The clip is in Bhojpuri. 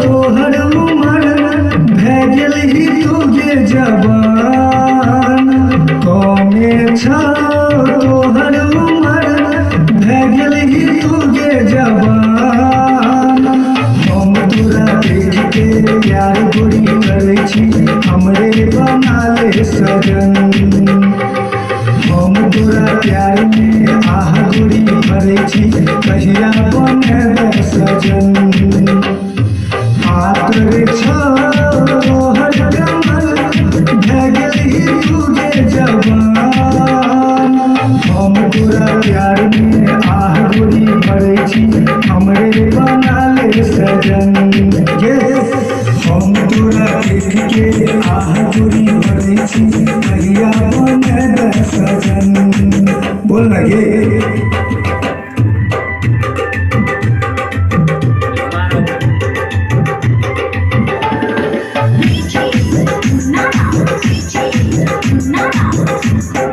तोहर उमर भए गेलही तुगे जवान कमे छौ तोहर उमर भए गेलही तुगे जवान हम तोरा देख के प्यार गोरी करै छी हमरे बना ले सजन हम तोरा प्यार में आह गोरी भरै छी कहिया बनेबे सजन आतरे छौ तोहर कमर भए गेलही तुगे जवान हम तोरा प्यार में आह गोरी भरै छी हमरे बना ले सजन हम तोरा देख के आह गोरी भरै छी कहिया बनेबे सजन बोल लगे Nada.